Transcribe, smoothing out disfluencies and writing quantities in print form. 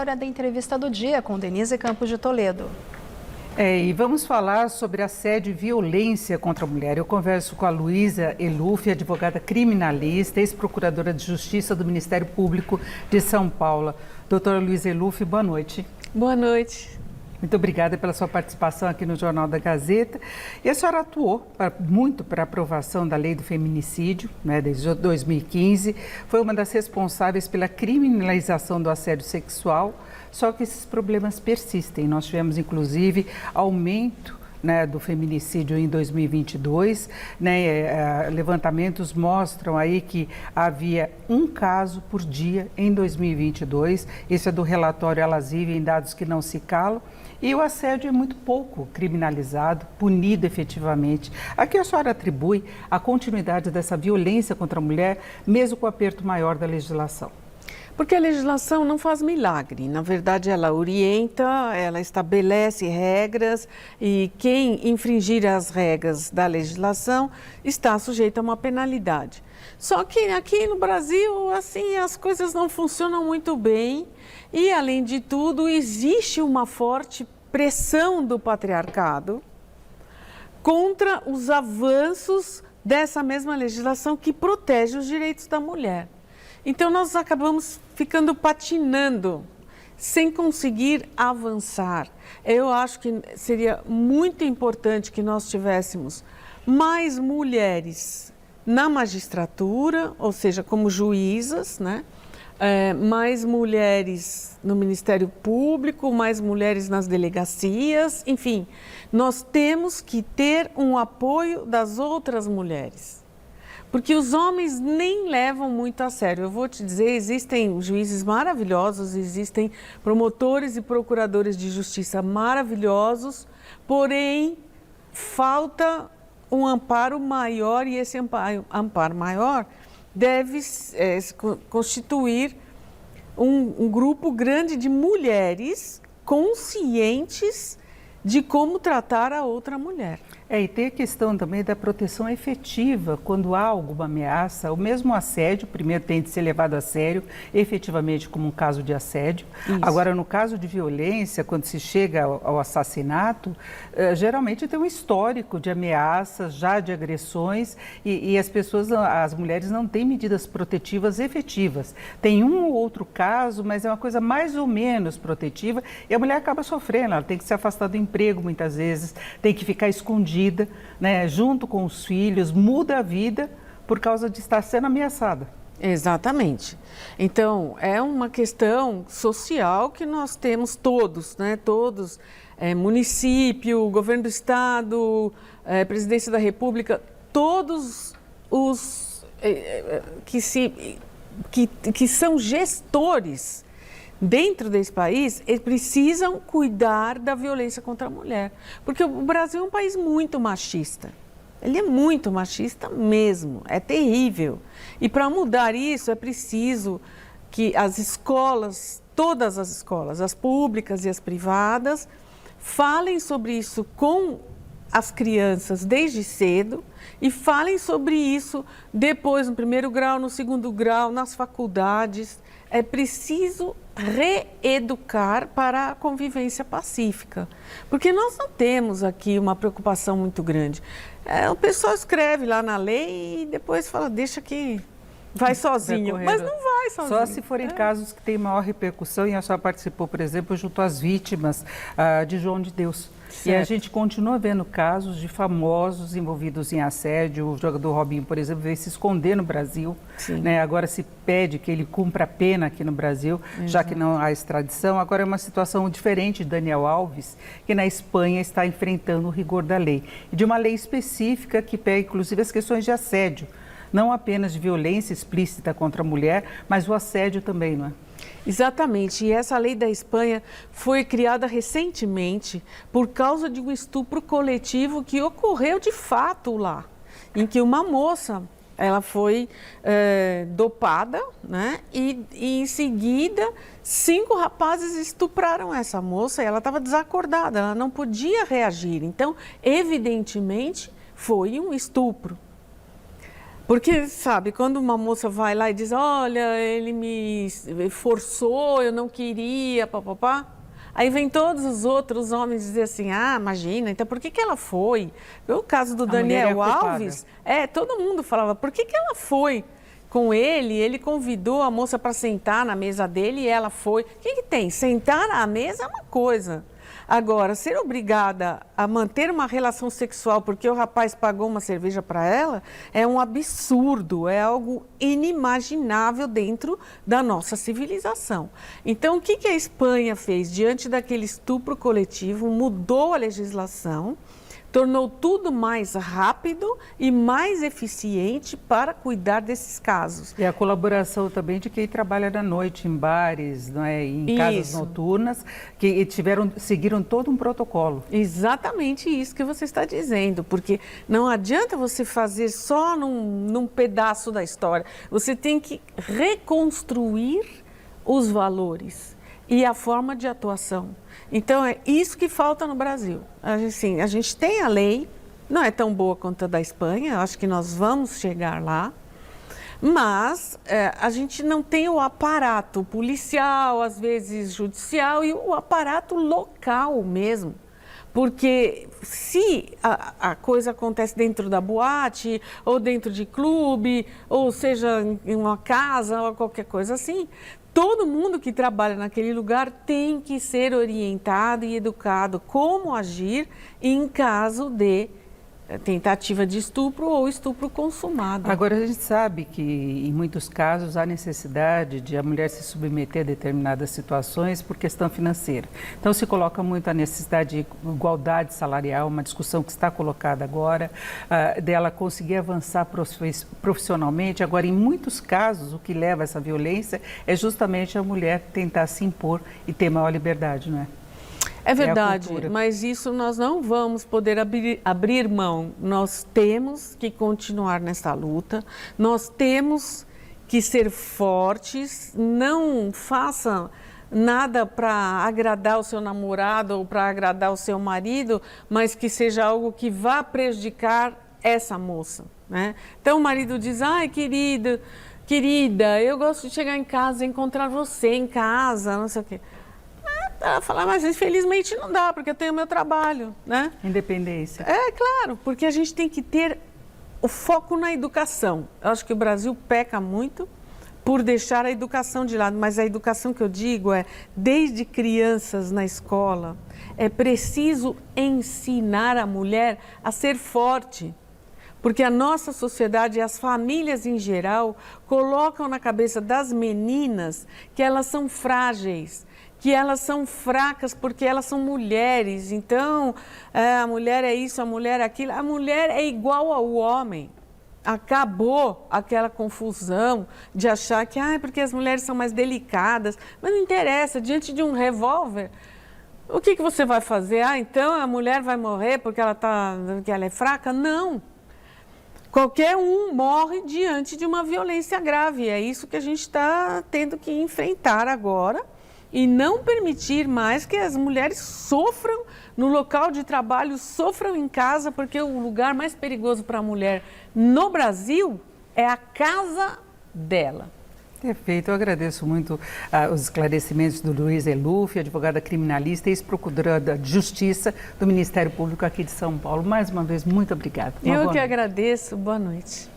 hora da entrevista do dia com Denise Campos de Toledo. E vamos falar sobre assédio e violência contra a mulher. Eu converso com a Luísa Eluf, advogada criminalista, ex-procuradora de Justiça do Ministério Público de São Paulo. Doutora Luísa Eluf, boa noite. Boa noite. Muito obrigada pela sua participação aqui no Jornal da Gazeta. E a senhora atuou muito para a aprovação da lei do feminicídio, desde 2015. Foi uma das responsáveis pela criminalização do assédio sexual, só que esses problemas persistem. Nós tivemos, inclusive, aumento do feminicídio em 2022, levantamentos mostram aí que havia um caso por dia em 2022, esse é do relatório Elas Vivem, dados que não se calam, e o assédio é muito pouco criminalizado, punido efetivamente. A que a senhora atribui a continuidade dessa violência contra a mulher, mesmo com o aperto maior da legislação? Porque a legislação não faz milagre, na verdade ela orienta, ela estabelece regras e quem infringir as regras da legislação está sujeito a uma penalidade. Só que aqui no Brasil, assim, as coisas não funcionam muito bem e, além de tudo, existe uma forte pressão do patriarcado contra os avanços dessa mesma legislação que protege os direitos da mulher. Então, nós acabamos ficando patinando, sem conseguir avançar. Eu acho que seria muito importante que nós tivéssemos mais mulheres na magistratura, ou seja, como juízas, mais mulheres no Ministério Público, mais mulheres nas delegacias, enfim, nós temos que ter um apoio das outras mulheres. Porque os homens nem levam muito a sério. Eu vou te dizer, existem juízes maravilhosos, existem promotores e procuradores de justiça maravilhosos, porém, falta um amparo maior e esse amparo maior deve constituir um grupo grande de mulheres conscientes de como tratar a outra mulher. E tem a questão também da proteção efetiva quando há alguma ameaça, o mesmo assédio, primeiro tem de ser levado a sério, efetivamente como um caso de assédio. Isso. Agora, no caso de violência, quando se chega ao assassinato, geralmente tem um histórico de ameaças, já de agressões e as mulheres não têm medidas protetivas efetivas. Tem um ou outro caso, mas é uma coisa mais ou menos protetiva e a mulher acaba sofrendo, ela tem que se afastar do emprego muitas vezes, tem que ficar escondida, junto com os filhos, muda a vida por causa de estar sendo ameaçada. Exatamente. Então, é uma questão social que nós temos todos, todos, município, governo do estado, presidência da República, todos os que são gestores dentro desse país, eles precisam cuidar da violência contra a mulher. Porque o Brasil é um país muito machista. Ele é muito machista mesmo, é terrível. E para mudar isso é preciso que as escolas, todas as escolas, as públicas e as privadas, falem sobre isso com as crianças desde cedo e falem sobre isso depois no primeiro grau, no segundo grau, nas faculdades. É preciso reeducar para a convivência pacífica, porque nós não temos aqui uma preocupação muito grande. O pessoal escreve lá na lei e depois fala, deixa que vai sozinho, mas não vai sozinho. Só se forem casos que têm maior repercussão, e a senhora participou, por exemplo, junto às vítimas de João de Deus. Certo. E a gente continua vendo casos de famosos envolvidos em assédio. O jogador Robinho, por exemplo, veio se esconder no Brasil. Agora se pede que ele cumpra a pena aqui no Brasil, já que não há extradição. Agora é uma situação diferente de Daniel Alves, que na Espanha está enfrentando o rigor da lei. E de uma lei específica que pega, inclusive, as questões de assédio. Não apenas de violência explícita contra a mulher, mas o assédio também, não é? Exatamente, e essa lei da Espanha foi criada recentemente por causa de um estupro coletivo que ocorreu de fato lá, em que uma moça, ela foi dopada, e em seguida 5 rapazes estupraram essa moça e ela estava desacordada, ela não podia reagir, então evidentemente foi um estupro. Porque, sabe, quando uma moça vai lá e diz, olha, ele me forçou, eu não queria, papapá. Aí vem todos os outros homens dizer assim, ah, imagina, então por que que ela foi? O caso do Daniel Alves, todo mundo falava, por que que ela foi com ele? Ele convidou a moça para sentar na mesa dele e ela foi. O que que tem? Sentar à mesa é uma coisa. Agora, ser obrigada a manter uma relação sexual porque o rapaz pagou uma cerveja para ela é um absurdo, é algo inimaginável dentro da nossa civilização. Então, o que que a Espanha fez diante daquele estupro coletivo? Mudou a legislação, tornou tudo mais rápido e mais eficiente para cuidar desses casos. E a colaboração também de quem trabalha na noite, em bares, não é? Em casas noturnas, que seguiram todo um protocolo. Exatamente isso que você está dizendo, porque não adianta você fazer só num pedaço da história, você tem que reconstruir os valores e a forma de atuação. Então, é isso que falta no Brasil. Assim, a gente tem a lei, não é tão boa quanto a da Espanha, eu acho que nós vamos chegar lá, mas a gente não tem o aparato policial, às vezes judicial, e o aparato local mesmo. Porque se a coisa acontece dentro da boate, ou dentro de clube, ou seja, em uma casa, ou qualquer coisa assim, todo mundo que trabalha naquele lugar tem que ser orientado e educado como agir em caso de tentativa de estupro ou estupro consumado. Agora, a gente sabe que em muitos casos há necessidade de a mulher se submeter a determinadas situações por questão financeira. Então, se coloca muito a necessidade de igualdade salarial, uma discussão que está colocada agora, dela conseguir avançar profissionalmente. Agora, em muitos casos, o que leva a essa violência é justamente a mulher tentar se impor e ter maior liberdade, não é? É verdade, mas isso nós não vamos poder abrir mão. Nós temos que continuar nessa luta, nós temos que ser fortes, não faça nada para agradar o seu namorado ou para agradar o seu marido, mas que seja algo que vá prejudicar essa moça, né? Então o marido diz, ai querida, eu gosto de chegar em casa e encontrar você em casa, não sei o quê. Ela fala, mas infelizmente não dá, porque eu tenho meu trabalho, né? Independência. É, claro, porque a gente tem que ter o foco na educação. Eu acho que o Brasil peca muito por deixar a educação de lado, mas a educação que eu digo é, desde crianças na escola, é preciso ensinar a mulher a ser forte. Porque a nossa sociedade e as famílias em geral colocam na cabeça das meninas que elas são frágeis, que elas são fracas porque elas são mulheres. Então, a mulher é isso, a mulher é aquilo. A mulher é igual ao homem. Acabou aquela confusão de achar que porque as mulheres são mais delicadas. Mas não interessa, diante de um revólver, o que você vai fazer? Então a mulher vai morrer porque ela é fraca? Não. Qualquer um morre diante de uma violência grave. É isso que a gente está tendo que enfrentar agora. E não permitir mais que as mulheres sofram no local de trabalho, sofram em casa, porque o lugar mais perigoso para a mulher no Brasil é a casa dela. Perfeito, eu agradeço muito os esclarecimentos do Luiz Eluf, advogada criminalista e ex-procuradora de Justiça do Ministério Público aqui de São Paulo. Mais uma vez, muito obrigada. Eu que agradeço, boa noite.